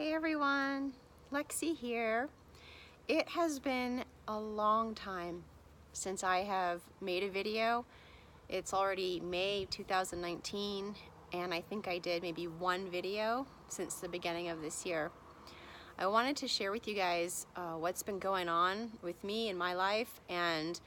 Hey everyone, Lexi here. It has been a long time since I have made a video. It's already May 2019 and I think I did maybe one video since the beginning of this year. I wanted to share with you guys what's been going on with me in my life and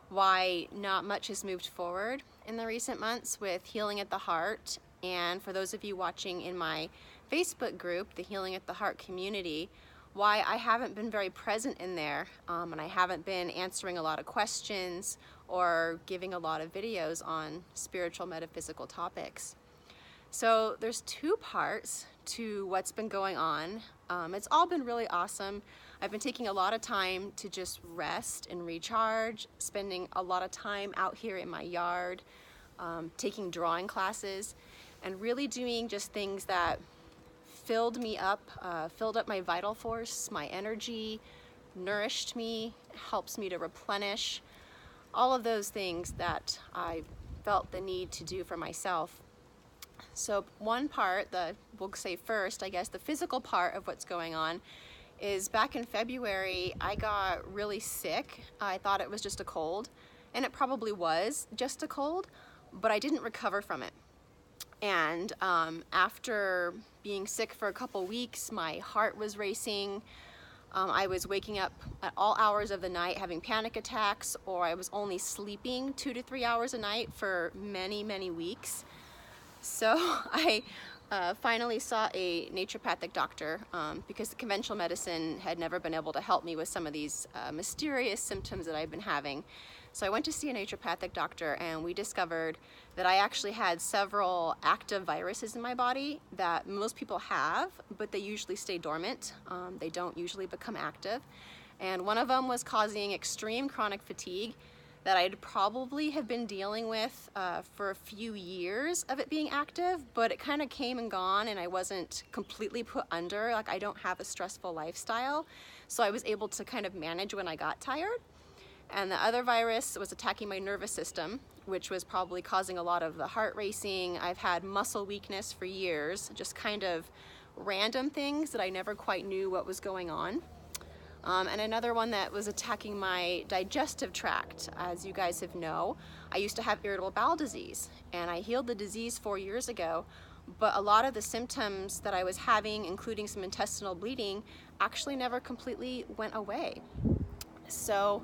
why not much has moved forward in the recent months with Healing at the Heart. And for those of you watching in my Facebook group, the Healing at the Heart community, why I haven't been very present in there and I haven't been answering a lot of questions or giving a lot of videos on spiritual metaphysical topics. So there's two parts to what's been going on. It's all been really awesome. I've been taking a lot of time to just rest and recharge, spending a lot of time out here in my yard, taking drawing classes, and really doing just things that filled me up, filled up my vital force, my energy, nourished me, helps me to replenish, all of those things that I felt the need to do for myself. So one part, we'll say first, I guess, the physical part of what's going on is back in February, I got really sick. I thought it was just a cold, and it probably was just a cold, but I didn't recover from it. And after being sick for a couple weeks, my heart was racing. I was waking up at all hours of the night having panic attacks, or I was only sleeping 2 to 3 hours a night for many, many weeks. So I finally saw a naturopathic doctor because the conventional medicine had never been able to help me with some of these mysterious symptoms that I've been having. So I went to see a naturopathic doctor and we discovered that I actually had several active viruses in my body that most people have, but they usually stay dormant. They don't usually become active. And one of them was causing extreme chronic fatigue that I'd probably have been dealing with for a few years of it being active, but it kind of came and gone and I wasn't completely put under. Like, I don't have a stressful lifestyle, so I was able to kind of manage when I got tired. And the other virus was attacking my nervous system, which was probably causing a lot of the heart racing. I've had muscle weakness for years, just kind of random things that I never quite knew what was going on. And another one that was attacking my digestive tract. As you guys know, I used to have irritable bowel disease, and I healed the disease 4 years ago, but a lot of the symptoms that I was having, including some intestinal bleeding, actually never completely went away. So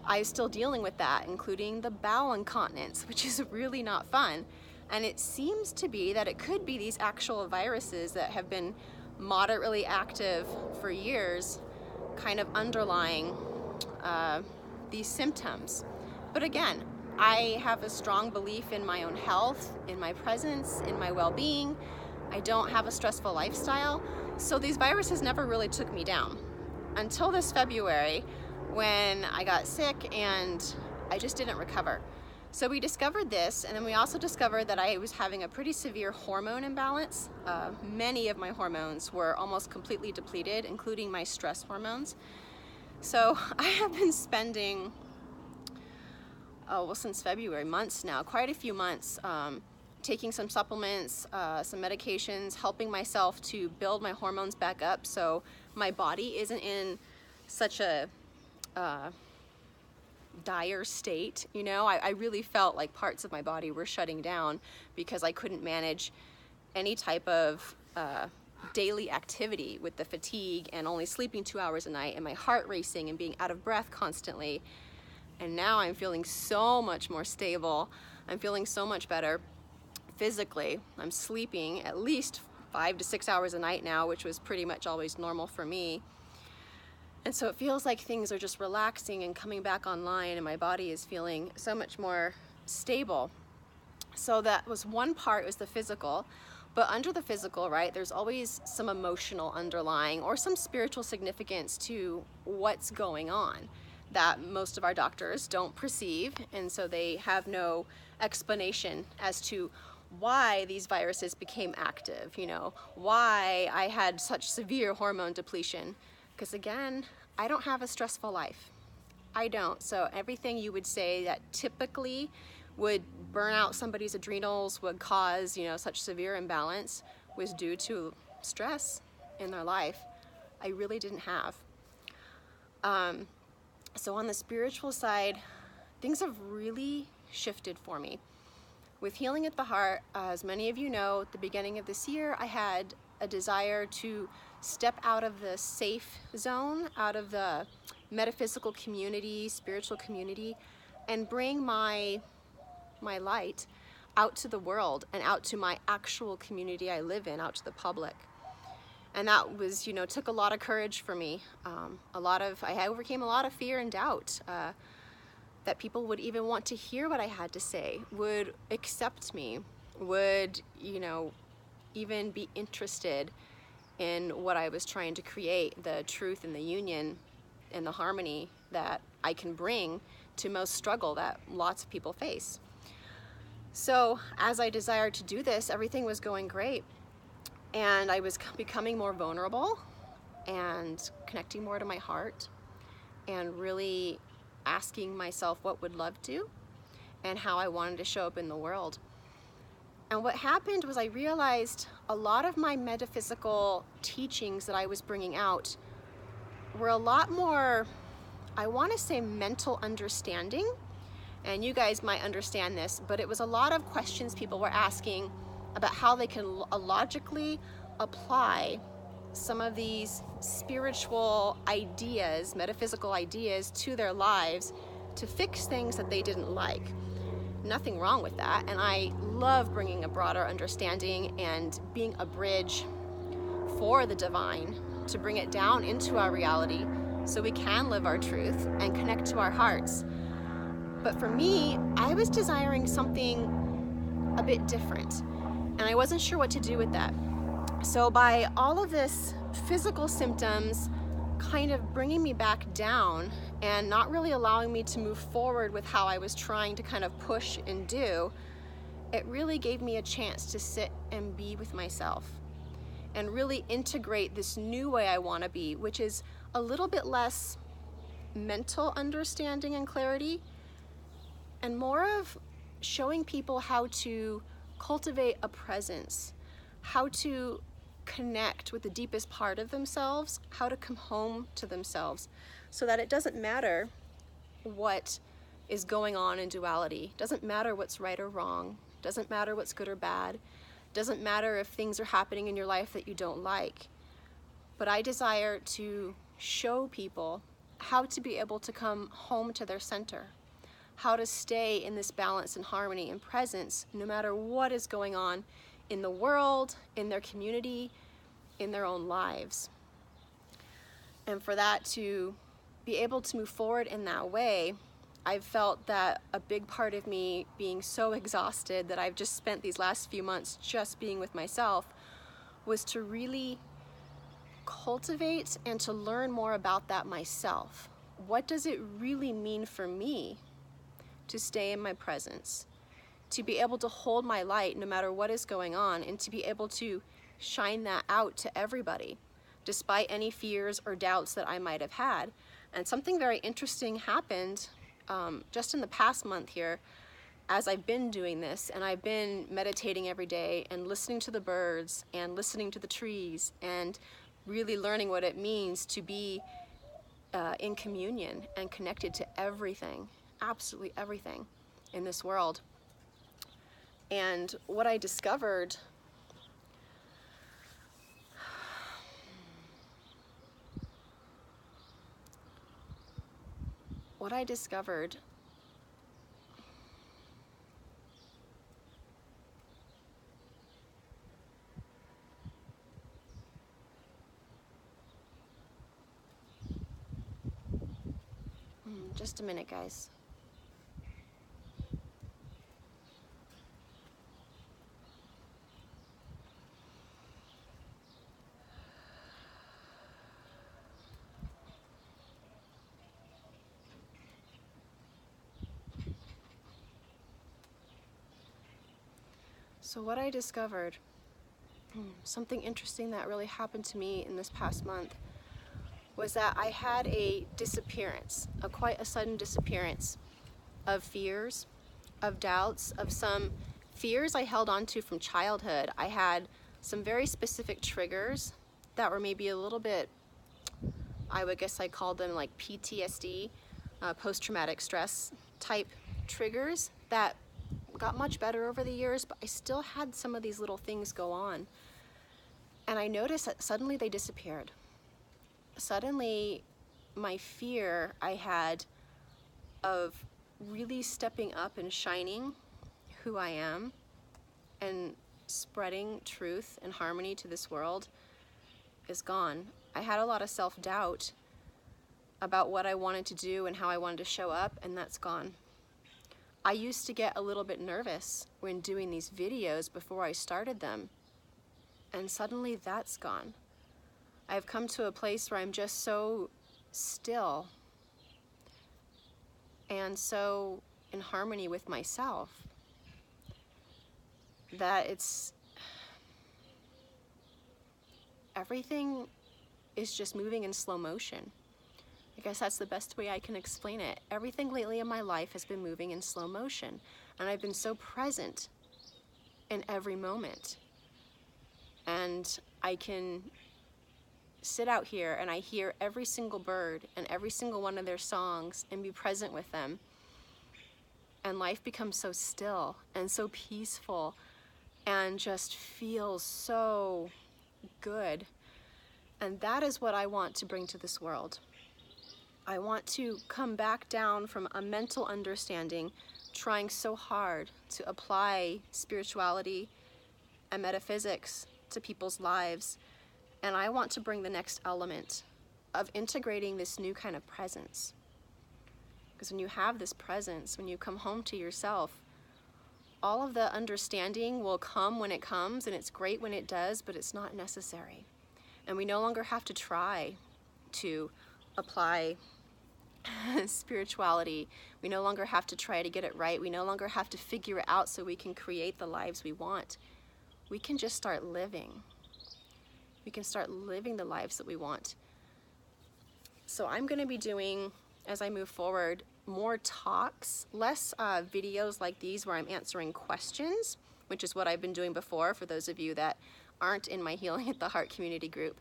I'm still dealing with that, including the bowel incontinence, which is really not fun. And it seems to be that it could be these actual viruses that have been moderately active for years kind of underlying these symptoms. But again, I have a strong belief in my own health, in my presence, in my well-being. I don't have a stressful lifestyle, so these viruses never really took me down until this February when I got sick and I just didn't recover. So we discovered this, and then we also discovered that I was having a pretty severe hormone imbalance. Many of my hormones were almost completely depleted, including my stress hormones. So I have been spending, since February, months now, quite a few months, taking some supplements, some medications, helping myself to build my hormones back up so my body isn't in such a dire state. You know, I really felt like parts of my body were shutting down because I couldn't manage any type of daily activity with the fatigue and only sleeping 2 hours a night and my heart racing and being out of breath constantly. And now I'm feeling so much more stable. I'm feeling so much better physically. I'm sleeping at least 5 to 6 hours a night now, which was pretty much always normal for me. And so it feels like things are just relaxing and coming back online, and my body is feeling so much more stable. So that was one part, was the physical. But under the physical, right, there's always some emotional underlying or some spiritual significance to what's going on that most of our doctors don't perceive. And so they have no explanation as to why these viruses became active, you know, why I had such severe hormone depletion. Because again, I don't have a stressful life. I don't. So everything you would say that typically would burn out somebody's adrenals, would cause, you know, such severe imbalance, was due to stress. in their life I really didn't have. So on the spiritual side, things have really shifted for me. With Healing at the Heart, as many of you know, at the beginning of this year, I had a desire to step out of the safe zone, out of the metaphysical community, spiritual community, and bring my light out to the world and out to my actual community I live in, out to the public. And that was, took a lot of courage for me. I overcame a lot of fear and doubt that people would even want to hear what I had to say, would accept me, would, even be interested in what I was trying to create, the truth and the union and the harmony that I can bring to most struggle that lots of people face. So as I desired to do this, everything was going great. And I was becoming more vulnerable and connecting more to my heart and really asking myself what would love do and how I wanted to show up in the world. And what happened was I realized a lot of my metaphysical teachings that I was bringing out were a lot more, I want to say, mental understanding. And you guys might understand this, but it was a lot of questions people were asking about how they can logically apply some of these spiritual ideas, metaphysical ideas, to their lives to fix things that they didn't like. Nothing wrong with that, and I love bringing a broader understanding and being a bridge for the divine to bring it down into our reality so we can live our truth and connect to our hearts. But for me, I was desiring something a bit different, and I wasn't sure what to do with that. So by all of this physical symptoms kind of bringing me back down and not really allowing me to move forward with how I was trying to kind of push and do, it really gave me a chance to sit and be with myself and really integrate this new way I want to be, which is a little bit less mental understanding and clarity and more of showing people how to cultivate a presence, how to connect with the deepest part of themselves, how to come home to themselves, so that it doesn't matter what is going on in duality. Doesn't matter what's right or wrong. Doesn't matter what's good or bad. Doesn't matter if things are happening in your life that you don't like. But I desire to show people how to be able to come home to their center, how to stay in this balance and harmony and presence no matter what is going on in the world, in their community, in their own lives. And for that to be able to move forward in that way, I've felt that a big part of me being so exhausted that I've just spent these last few months just being with myself was to really cultivate and to learn more about that myself. What does it really mean for me to stay in my presence, to be able to hold my light no matter what is going on, and to be able to shine that out to everybody, despite any fears or doubts that I might have had. And something very interesting happened just in the past month here as I've been doing this, and I've been meditating every day and listening to the birds and listening to the trees and really learning what it means to be in communion and connected to everything, absolutely everything in this world. And what I discovered just a minute, guys. So what I discovered, something interesting that really happened to me in this past month, was that I had a disappearance, quite a sudden disappearance of fears, of doubts, of some fears I held on to from childhood. I had some very specific triggers that were maybe a little bit, I would guess I called them like PTSD, post-traumatic stress type triggers that got much better over the years, but I still had some of these little things go on. And I noticed that suddenly they disappeared. Suddenly my fear I had of really stepping up and shining who I am and spreading truth and harmony to this world is gone. I had a lot of self-doubt about what I wanted to do and how I wanted to show up, and that's gone. I used to get a little bit nervous when doing these videos before I started them, and suddenly that's gone. I've come to a place where I'm just so still and so in harmony with myself that everything is just moving in slow motion. I guess that's the best way I can explain it. Everything lately in my life has been moving in slow motion, and I've been so present in every moment. And I can sit out here and I hear every single bird and every single one of their songs and be present with them. And life becomes so still and so peaceful and just feels so good. And that is what I want to bring to this world. I want to come back down from a mental understanding, trying so hard to apply spirituality and metaphysics to people's lives. And I want to bring the next element of integrating this new kind of presence. Because when you have this presence, when you come home to yourself, all of the understanding will come when it comes, and it's great when it does, but it's not necessary. And we no longer have to try to apply spirituality. We no longer have to try to get it right. We no longer have to figure it out so we can create the lives we want. We can just start living. We can start living the lives that we want. So I'm going to be doing, as I move forward, more talks, less videos like these where I'm answering questions, which is what I've been doing before for those of you that aren't in my Healing at the Heart community group.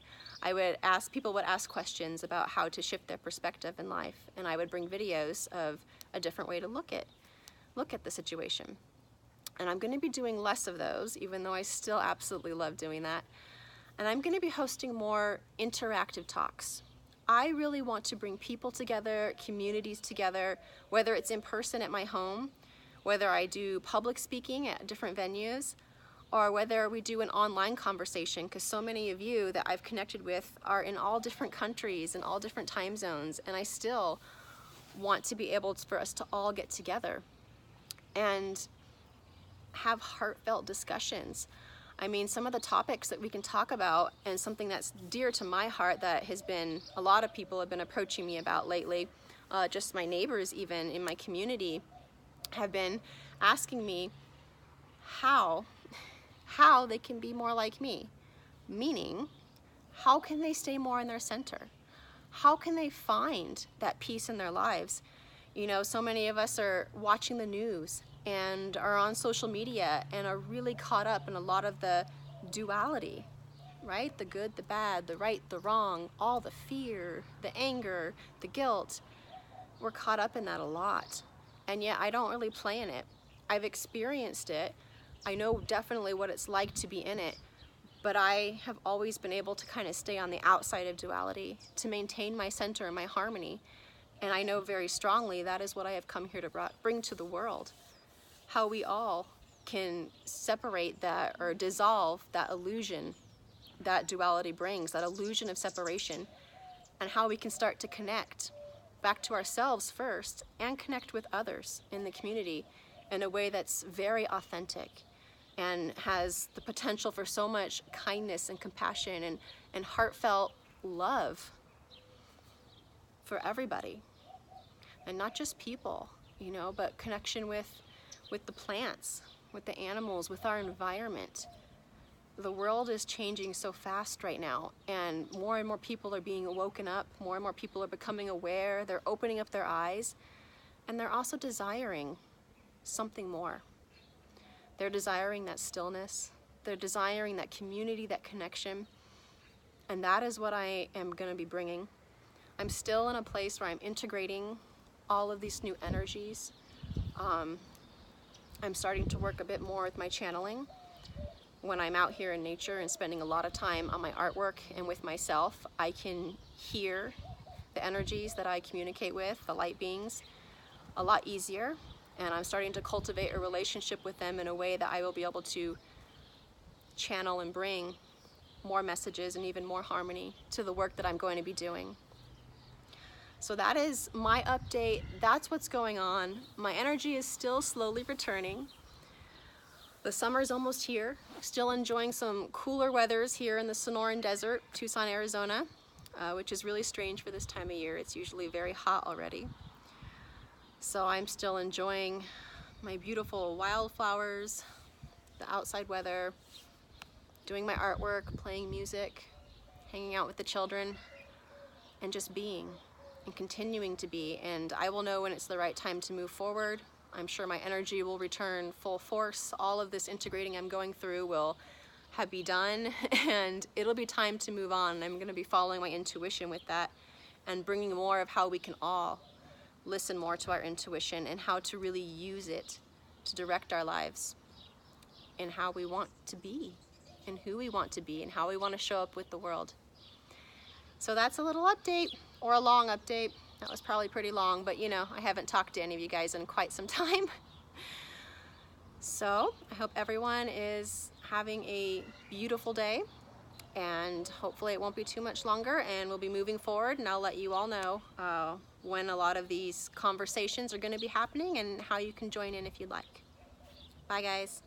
People would ask questions about how to shift their perspective in life, and I would bring videos of a different way to look at the situation. And I'm going to be doing less of those, even though I still absolutely love doing that. And I'm going to be hosting more interactive talks. I really want to bring people together, communities together, whether it's in person at my home, whether I do public speaking at different venues, or whether we do an online conversation, because so many of you that I've connected with are in all different countries and all different time zones, and I still want to be able for us to all get together and have heartfelt discussions. I mean, some of the topics that we can talk about, and something that's dear to my heart that a lot of people have been approaching me about lately, just my neighbors even in my community have been asking me how they can be more like me. Meaning, how can they stay more in their center? How can they find that peace in their lives? You know, so many of us are watching the news and are on social media and are really caught up in a lot of the duality, right? The good, the bad, the right, the wrong, all the fear, the anger, the guilt. We're caught up in that a lot. And yet I don't really play in it. I've experienced it. I know definitely what it's like to be in it, but I have always been able to kind of stay on the outside of duality to maintain my center and my harmony. And I know very strongly that is what I have come here to bring to the world. How we all can separate that or dissolve that illusion that duality brings, that illusion of separation, and how we can start to connect back to ourselves first and connect with others in the community in a way that's very authentic and has the potential for so much kindness and compassion and heartfelt love for everybody. And not just people, you know, but connection with the plants, with the animals, with our environment. The world is changing so fast right now, and more people are being woken up, more and more people are becoming aware, they're opening up their eyes, and they're also desiring something more. They're desiring that stillness, they're desiring that community, that connection, And that is what I am going to be bringing. I'm still in a place where I'm integrating all of these new energies. I'm starting to work a bit more with my channeling when I'm out here in nature and spending a lot of time on my artwork and with myself. I can hear the energies that I communicate with, the light beings, a lot easier, and I'm starting to cultivate a relationship with them in a way that I will be able to channel and bring more messages and even more harmony to the work that I'm going to be doing. So that is my update. That's what's going on. My energy is still slowly returning. The summer's almost here. Still enjoying some cooler weathers here in the Sonoran Desert, Tucson, Arizona, which is really strange for this time of year. It's usually very hot already. So I'm still enjoying my beautiful wildflowers, the outside weather, doing my artwork, playing music, hanging out with the children, and just being and continuing to be. And I will know when it's the right time to move forward. I'm sure my energy will return full force. All of this integrating I'm going through will be done, and it'll be time to move on. I'm going to be following my intuition with that and bringing more of how we can all listen more to our intuition and how to really use it to direct our lives and how we want to be and who we want to be and how we want to show up with the world. So that's a little update, or a long update. That was probably pretty long, but you know, I haven't talked to any of you guys in quite some time. So I hope everyone is having a beautiful day, and hopefully it won't be too much longer, and we'll be moving forward, and I'll let you all know when a lot of these conversations are going to be happening and how you can join in if you'd like. Bye guys.